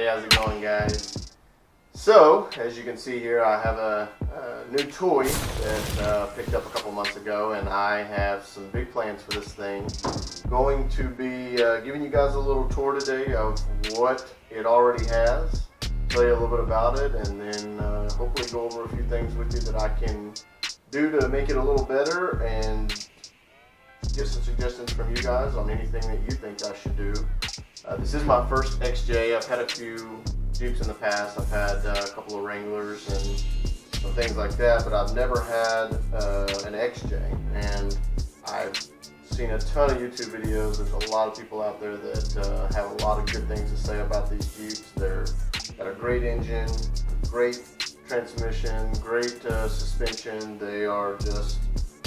Hey, how's it going, guys? So, as you can see here, I have a new toy that picked up a couple months ago, and I have some big plans for this thing. Going to be giving you guys a little tour today of what it already has, tell you a little bit about it, and then hopefully go over a few things with you that I can do to make it a little better, and get some suggestions from you guys on anything that you think I should do. This is my first XJ. I've had a few Jeeps in the past. I've had a couple of Wranglers and some things like that, but I've never had an XJ. And I've seen a ton of YouTube videos. There's a lot of people out there that have a lot of good things to say about these Jeeps. They're got a great engine, great transmission, great suspension. They are just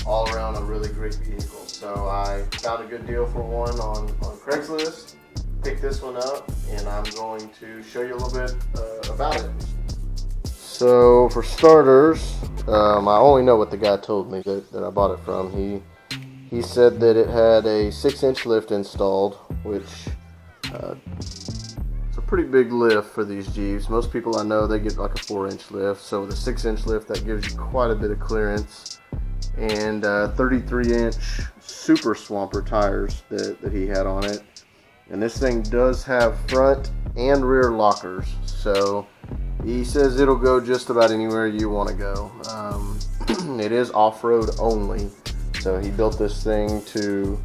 all around a really great vehicle. So I found a good deal for one on Craigslist. Picked this one up, and I'm going to show you a little bit about it. So for starters, I only know what the guy told me that I bought it from. He said that it had a 6-inch lift installed, which it's a pretty big lift for these Jeeps. Most people I know, they get like a 4-inch lift. So with a 6-inch lift, that gives you quite a bit of clearance. And 33-inch super swamper tires that he had on it. And this thing does have front and rear lockers, so he says it'll go just about anywhere you want to go. It is off-road only, so he built this thing to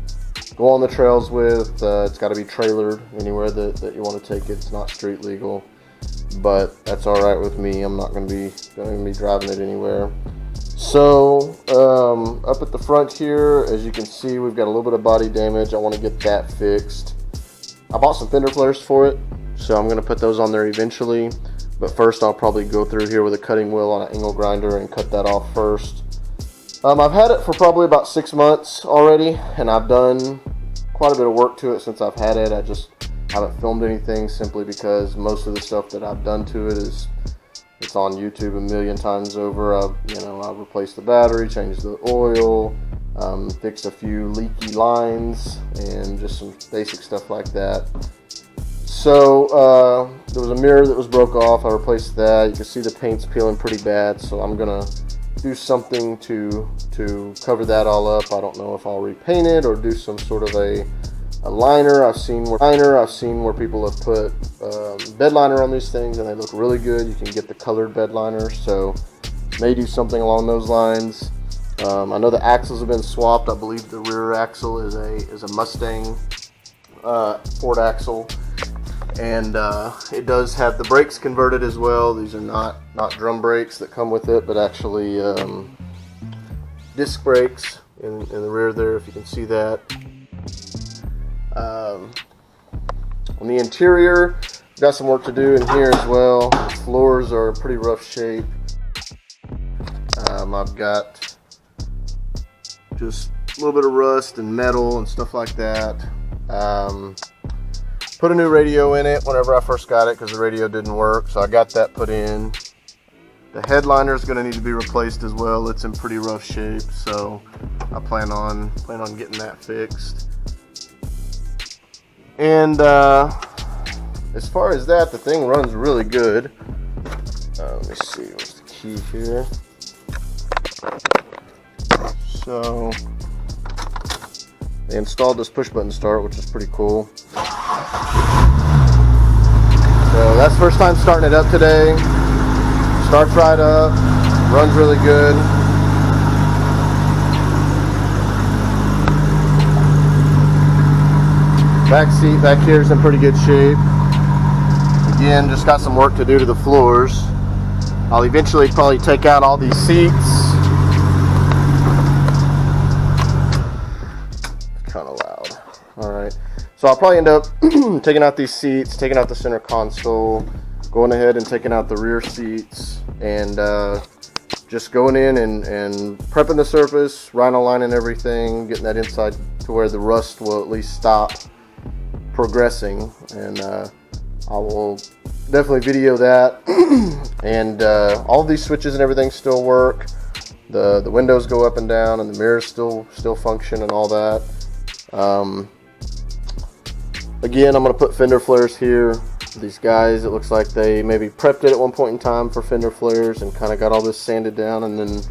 go on the trails with. It's got to be trailered anywhere that you want to take it. It's not street legal, but that's all right with me. I'm not going to be driving it anywhere. So up at the front here, as you can see, we've got a little bit of body damage. I want to get that fixed. I bought some fender flares for it, so I'm going to put those on there eventually. But first, I'll probably go through here with a cutting wheel on an angle grinder and cut that off first. I've had it for probably about 6 months already, and I've done quite a bit of work to it since I've had it. I just haven't filmed anything simply because most of the stuff that I've done to it it's on YouTube a million times over. I've replaced the battery, changed the oil, fixed a few leaky lines, and just some basic stuff like that. So there was a mirror that was broke off. I replaced that. You can see the paint's peeling pretty bad, so I'm gonna do something to cover that all up. I don't know if I'll repaint it or do some sort of a liner. I've seen where people have put bed liner on these things, and they look really good. You can get the colored bed liner, so may do something along those lines. I know the axles have been swapped. I believe the rear axle is a Mustang Ford axle, and it does have the brakes converted as well. These are not drum brakes that come with it, but actually disc brakes in the rear there, if you can see that. On the interior, we've got some work to do in here as well. The floors are in pretty rough shape. I've got just a little bit of rust and metal and stuff like that. Put a new radio in it whenever I first got it because the radio didn't work, so I got that put in. The headliner is going to need to be replaced as well. It's in pretty rough shape, so I plan on getting that fixed. And as far as that, the thing runs really good. Let me see, where's the key here? So they installed this push button start, which is pretty cool. So that's the first time starting it up today. Starts right up, runs really good. Back seat back here is in pretty good shape. Again, just got some work to do to the floors. I'll eventually probably take out all these seats. Kind of loud. Alright, so I'll probably end up taking out these seats, taking out the center console, going ahead and taking out the rear seats, and just going in and prepping the surface, rhino lining everything, getting that inside to where the rust will at least stop progressing, and I will definitely video that. And all of these switches and everything still work. The windows go up and down, and the mirrors still function and all that. Again, I'm going to put fender flares here. So these guys, it looks like they maybe prepped it at one point in time for fender flares and kind of got all this sanded down, and then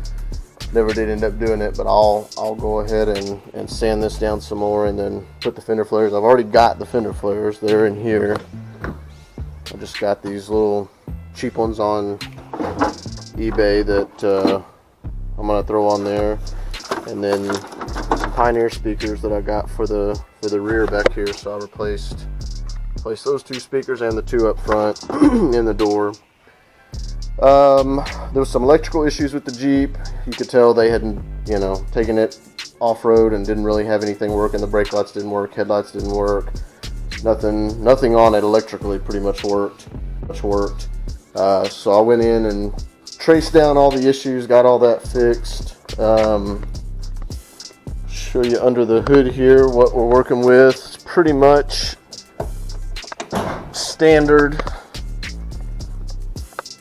never did end up doing it. But I'll go ahead and sand this down some more and then put the fender flares. I've already got the fender flares. They're in here. I just got these little cheap ones on eBay that I'm gonna throw on there, and then some Pioneer speakers that I got for the rear back here. So I replaced those two speakers and the two up front in the door. There was some electrical issues with the Jeep. You could tell they hadn't, taken it off-road and didn't really have anything working. The brake lights didn't work, headlights didn't work. Nothing on it electrically pretty much worked. So I went in and traced down all the issues, got all that fixed. Show you under the hood here what we're working with. It's pretty much standard.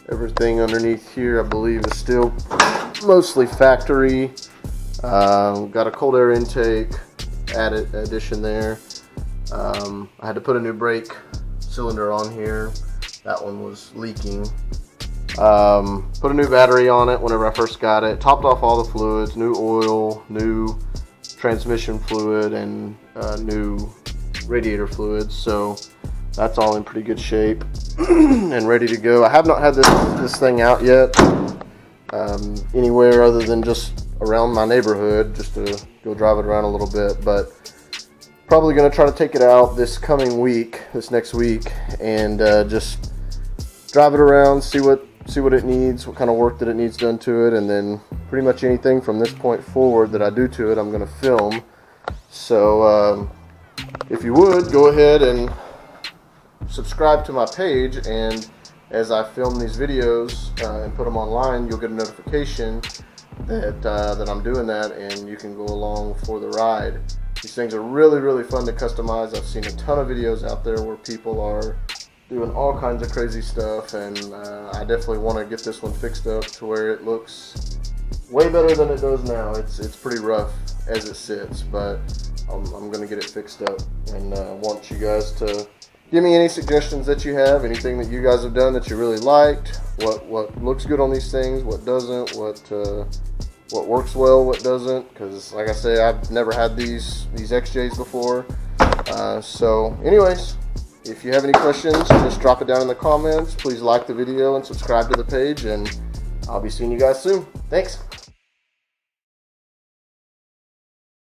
Everything underneath here, I believe, is still mostly factory. Got a cold air intake addition there. I had to put a new brake cylinder on here. That one was leaking. Put a new battery on it whenever I first got it. Topped off all the fluids, new oil, new transmission fluid, and new radiator fluids. So that's all in pretty good shape and ready to go. I have not had this thing out yet anywhere other than just around my neighborhood, just to go drive it around a little bit. But probably going to try to take it out this next week, and just drive it around, see what it needs, what kind of work that it needs done to it, and then pretty much anything from this point forward that I do to it, I'm going to film. So if you would, go ahead and subscribe to my page, and as I film these videos and put them online, you'll get a notification that I'm doing that, and you can go along for the ride. These things are really, really fun to customize. I've seen a ton of videos out there where people are doing all kinds of crazy stuff, and I definitely want to get this one fixed up to where it looks way better than it does now. It's pretty rough as it sits, but I'm going to get it fixed up, and want you guys to give me any suggestions that you have, anything that you guys have done that you really liked, what looks good on these things, what doesn't, what works well, what doesn't, because like I say, I've never had these XJs before. So anyways, if you have any questions, just drop it down in the comments. Please like the video and subscribe to the page, and I'll be seeing you guys soon. Thanks.